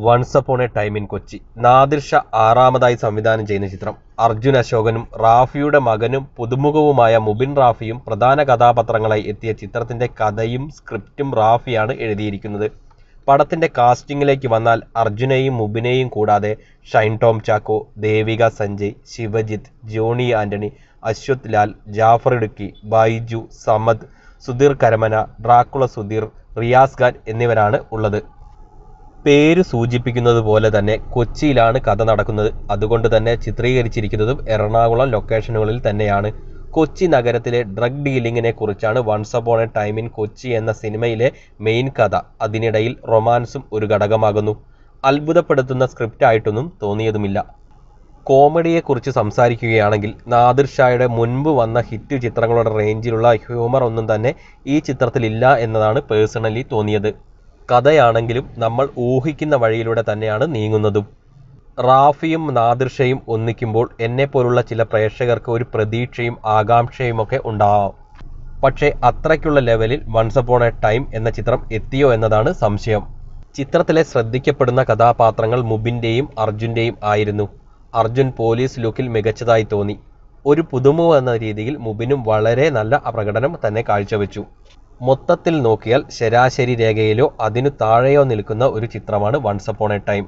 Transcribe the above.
Once upon a time in Kochi. Nadir Shah ആറാമതായി സംവിധാനം ചെയ്യുന്ന ചിത്രം. അർജുൻ അശോകനും റാഫിയുടെ മകനും പുതുമുഖവുമായ മുബിൻ റാഫിയും പ്രധാന കഥാപാത്രങ്ങളായി എത്തിയ ചിത്രത്തിന്റെ കഥയും സ്ക്രിപ്റ്റും റാഫിയാണ് എഴുതിയിരിക്കുന്നത്. പടത്തിന്റെ കാസ്റ്റിംഗിലേക്ക് വന്നാൽ അർജുനെയും മുബിനെയും കൂടാതെ ഷൈൻ ടോം ചാക്കോ, ദേവിക സഞ്ജയ്, ശിവജിത്ത്, ജോണി ആന്റണി, അശ്വത് ലാൽ, ജാഫർ ഇടുക്കി, ബൈജു, സമദ്, സുധീർ കരമന, ഡ്രാക്കുള സുധീർ, റിയാസ് ഖാൻ എന്നിവരാണ് ഉള്ളത്. പേര് സൂചിപ്പിക്കുന്നത് പോലെ തന്നെ കൊച്ചിയിലാണ് കഥ നടക്കുന്നത്. അതുകൊണ്ട് തന്നെ ചിത്രീകരിച്ചിരിക്കുന്നതും എറണാകുളം ലൊക്കേഷനുകളിൽ തന്നെയാണ്. കൊച്ചി നഗരത്തിലെ ഡ്രഗ് ഡീലിങ്ങിനെ കുറിച്ചാണ് once upon a time in Kochi എന്ന സിനിമയിലെ മെയിൻ കഥ. അതിനിടയിൽ റൊമാൻസും ഒരു ഘടകമാകുന്നു. അത്ഭുതപ്പെടുത്തുന്ന സ്ക്രിപ്റ്റായിട്ടൊന്നും തോന്നിയതുമില്ല. കോമഡിയെക്കുറിച്ച് സംസാരിക്കുകയാണെങ്കിൽ നാദിർ ഷായുടെ മുൻപ് വന്ന ഹിറ്റ് ചിത്രങ്ങളുടെ റേഞ്ചിലുള്ള ഹ്യൂമർ ഒന്നും തന്നെ ഈ ചിത്രത്തിലില്ല എന്നതാണ് പേഴ്സണലി തോന്നിയത്. കഥയാണെങ്കിലും നമ്മൾ ഊഹിക്കുന്ന വഴിയിലൂടെ തന്നെയാണ് നീങ്ങുന്നതും. റാഫിയും നാദിർ ഷയും ഒന്നിക്കുമ്പോൾ എന്നെപ്പോലുള്ള ചില പ്രേക്ഷകർക്ക് ഒരു പ്രതീക്ഷയും ആകാംക്ഷയുമൊക്കെ ഉണ്ടാവാം. പക്ഷേ അത്രയ്ക്കുള്ള ലെവലിൽ വൺസ് അപ്പോൺ എ ടൈം എന്ന ചിത്രം എത്തിയോ എന്നതാണ് സംശയം. ചിത്രത്തിലെ ശ്രദ്ധിക്കപ്പെടുന്ന കഥാപാത്രങ്ങൾ മുബിൻ്റെയും അർജുൻ്റെയും ആയിരുന്നു. അർജുൻ പോലീസ് ലുക്കിൽ മികച്ചതായി തോന്നി. ഒരു പുതുമുഖ എന്ന രീതിയിൽ മുബിനും വളരെ നല്ല പ്രകടനം തന്നെ കാഴ്ചവെച്ചു. മൊത്തത്തിൽ നോക്കിയാൽ ശരാശരി രേഖയിലോ അതിനു താഴെയോ നിൽക്കുന്ന ഒരു ചിത്രമാണ് വൺസ് അപ്പോൺ എ ടൈം.